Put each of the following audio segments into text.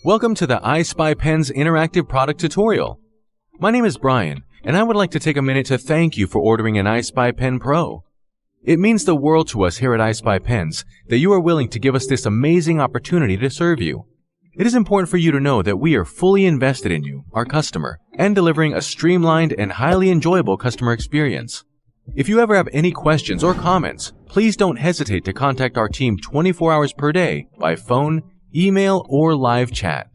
Welcome to the iSpy Pen's interactive product tutorial. My name is Brian, and I would like to take a minute to thank you for ordering an iSpy Pen Pro. It means the world to us here at iSpy Pens that you are willing to give us this amazing opportunity to serve you. It is important for you to know that we are fully invested in you, our customer, and delivering a streamlined and highly enjoyable customer experience. If you ever have any questions or comments, please don't hesitate to contact our team 24 hours per day by phone, email, or live chat.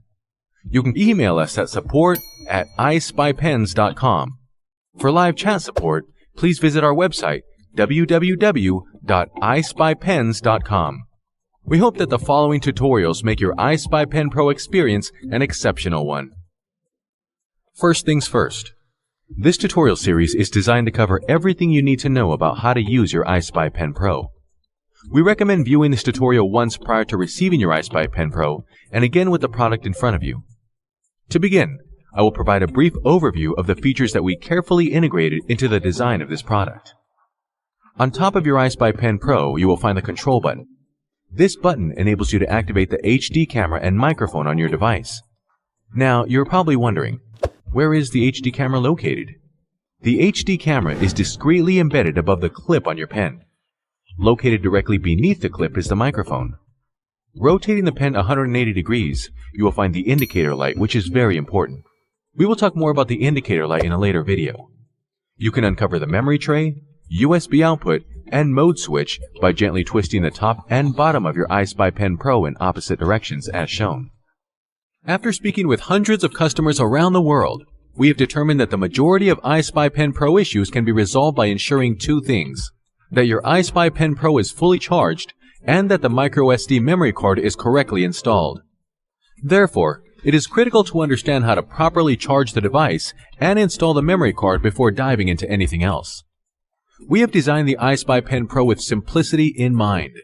You can email us at support@ispypens.com. For live chat support, please visit our website www.ispypens.com. We hope that the following tutorials make your iSpy Pen Pro experience an exceptional one. First things first. This tutorial series is designed to cover everything you need to know about how to use your iSpy Pen Pro. We recommend viewing this tutorial once prior to receiving your iSpy Pen Pro and again with the product in front of you. To begin, I will provide a brief overview of the features that we carefully integrated into the design of this product. On top of your iSpy Pen Pro, you will find the control button. This button enables you to activate the HD camera and microphone on your device. Now, you're probably wondering, where is the HD camera located? The HD camera is discreetly embedded above the clip on your pen. Located directly beneath the clip is the microphone. Rotating the pen 180 degrees, you will find the indicator light, which is very important. We will talk more about the indicator light in a later video. You can uncover the memory tray, USB output, and mode switch by gently twisting the top and bottom of your iSpy Pen Pro in opposite directions as shown. After speaking with hundreds of customers around the world, we have determined that the majority of iSpy Pen Pro issues can be resolved by ensuring two things: that your iSpy Pen Pro is fully charged, and that the microSD memory card is correctly installed. Therefore, it is critical to understand how to properly charge the device and install the memory card before diving into anything else. We have designed the iSpy Pen Pro with simplicity in mind.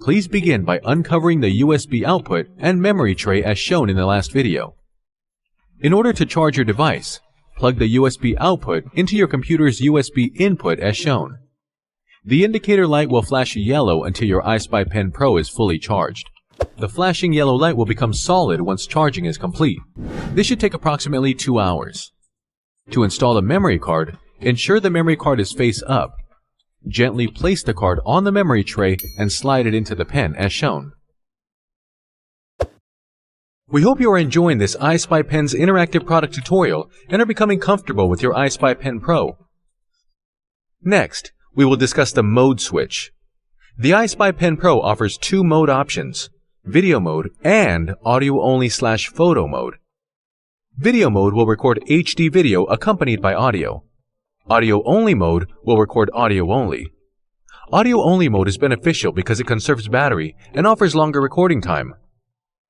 Please begin by uncovering the USB output and memory tray as shown in the last video. In order to charge your device, plug the USB output into your computer's USB input as shown. The indicator light will flash yellow until your iSpy Pen Pro is fully charged. The flashing yellow light will become solid once charging is complete. This should take approximately 2 hours. To install the memory card, ensure the memory card is face up. Gently place the card on the memory tray and slide it into the pen as shown. We hope you are enjoying this iSpy Pen's interactive product tutorial and are becoming comfortable with your iSpy Pen Pro. Next, we will discuss the mode switch. The iSpy Pen Pro offers two mode options: video mode and audio-only/photo mode. Video mode will record HD video accompanied by audio. Audio-only mode will record audio only. Audio-only mode is beneficial because it conserves battery and offers longer recording time.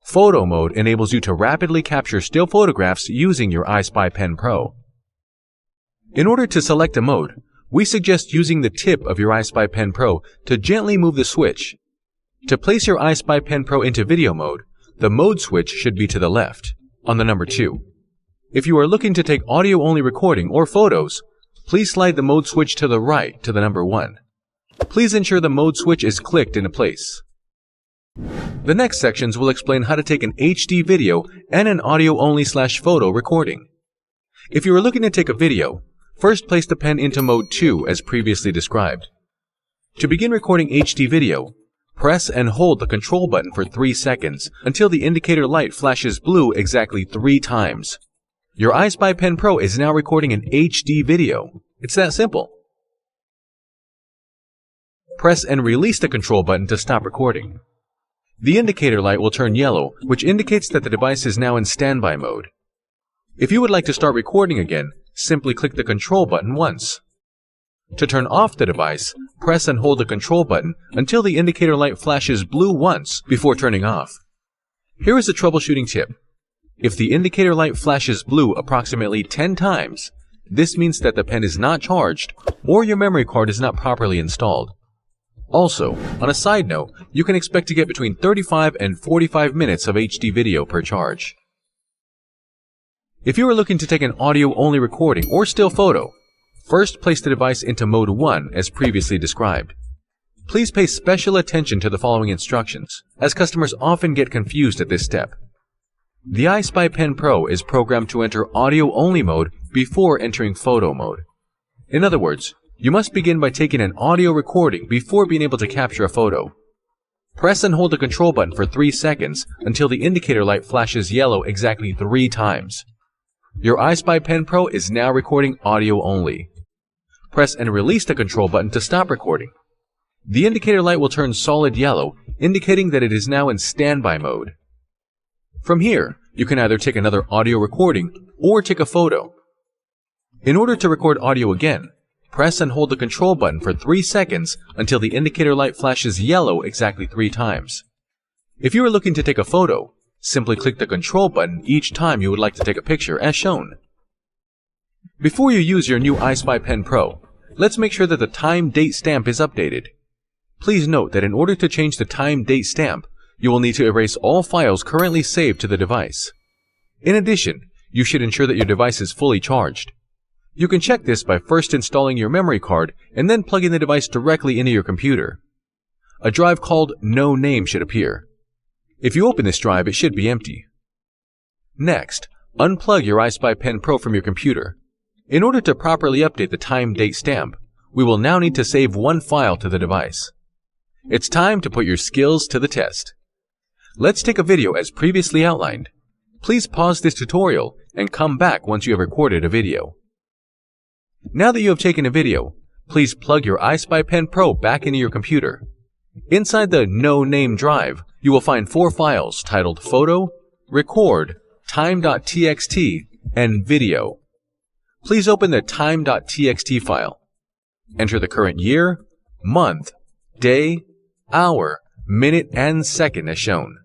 Photo mode enables you to rapidly capture still photographs using your iSpy Pen Pro. In order to select a mode, we suggest using the tip of your iSpy Pen Pro to gently move the switch. To place your iSpy Pen Pro into video mode, the mode switch should be to the left, on the number 2. If you are looking to take audio-only recording or photos, please slide the mode switch to the right to the number 1. Please ensure the mode switch is clicked into place. The next sections will explain how to take an HD video and an audio-only/photo recording. If you are looking to take a video, first place the pen into mode 2 as previously described. To begin recording HD video, press and hold the control button for 3 seconds until the indicator light flashes blue exactly 3 times. Your iSpy Pen Pro is now recording an HD video. It's that simple. Press and release the control button to stop recording. The indicator light will turn yellow, which indicates that the device is now in standby mode. If you would like to start recording again, simply click the control button once. To turn off the device, press and hold the control button until the indicator light flashes blue once before turning off. Here is a troubleshooting tip. If the indicator light flashes blue approximately 10 times, this means that the pen is not charged or your memory card is not properly installed. Also, on a side note, you can expect to get between 35 and 45 minutes of HD video per charge. If you are looking to take an audio-only recording or still photo, first place the device into mode 1 as previously described. Please pay special attention to the following instructions, as customers often get confused at this step. The iSpy Pen Pro is programmed to enter audio-only mode before entering photo mode. In other words, you must begin by taking an audio recording before being able to capture a photo. Press and hold the control button for 3 seconds until the indicator light flashes yellow exactly 3 times. Your iSpy Pen Pro is now recording audio only. Press and release the control button to stop recording. The indicator light will turn solid yellow, indicating that it is now in standby mode. From here, you can either take another audio recording or take a photo. In order to record audio again, press and hold the control button for 3 seconds until the indicator light flashes yellow exactly 3 times. If you are looking to take a photo, simply click the control button each time you would like to take a picture as shown. Before you use your new iSpy Pen Pro, let's make sure that the time-date stamp is updated. Please note that in order to change the time-date stamp, you will need to erase all files currently saved to the device. In addition, you should ensure that your device is fully charged. You can check this by first installing your memory card and then plugging the device directly into your computer. A drive called No Name should appear. If you open this drive, it should be empty. Next, unplug your iSpy Pen Pro from your computer. In order to properly update the time-date stamp, we will now need to save one file to the device. It's time to put your skills to the test. Let's take a video as previously outlined. Please pause this tutorial and come back once you have recorded a video. Now that you have taken a video, please plug your iSpy Pen Pro back into your computer. Inside the No Name drive, you will find 4 files titled Photo, Record, Time.txt, and Video. Please open the Time.txt file. Enter the current year, month, day, hour, minute, and second as shown.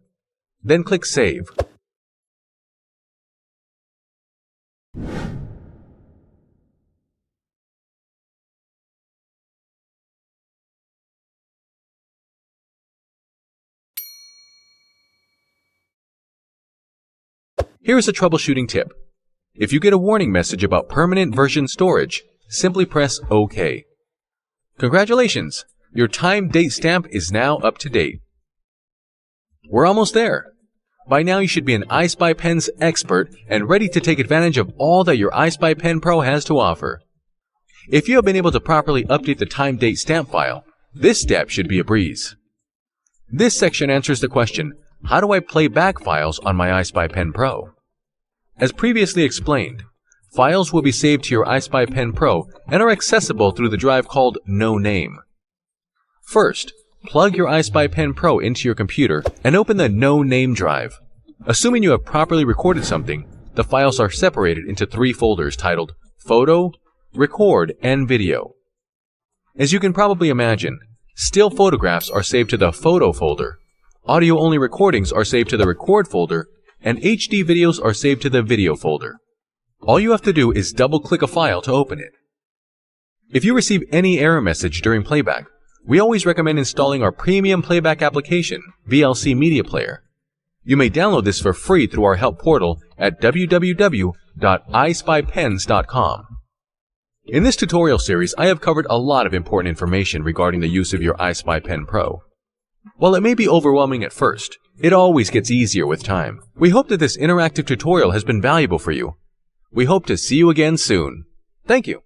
Then click Save. Here's a troubleshooting tip. If you get a warning message about permanent version storage, simply press OK. Congratulations! Your time-date stamp is now up to date. We're almost there. By now you should be an iSpy Pen's expert and ready to take advantage of all that your iSpy Pen Pro has to offer. If you have been able to properly update the time-date stamp file, this step should be a breeze. This section answers the question, how do I play back files on my iSpy Pen Pro? As previously explained, files will be saved to your iSpy Pen Pro and are accessible through the drive called No Name. First, plug your iSpy Pen Pro into your computer and open the No Name drive. Assuming you have properly recorded something, the files are separated into 3 folders titled Photo, Record, and Video. As you can probably imagine, still photographs are saved to the Photo folder, audio-only recordings are saved to the Record folder, and HD videos are saved to the Video folder. All you have to do is double-click a file to open it. If you receive any error message during playback, we always recommend installing our premium playback application, VLC Media Player. You may download this for free through our help portal at www.ispypens.com. In this tutorial series, I have covered a lot of important information regarding the use of your iSpy Pen Pro. While it may be overwhelming at first, it always gets easier with time. We hope that this interactive tutorial has been valuable for you. We hope to see you again soon. Thank you.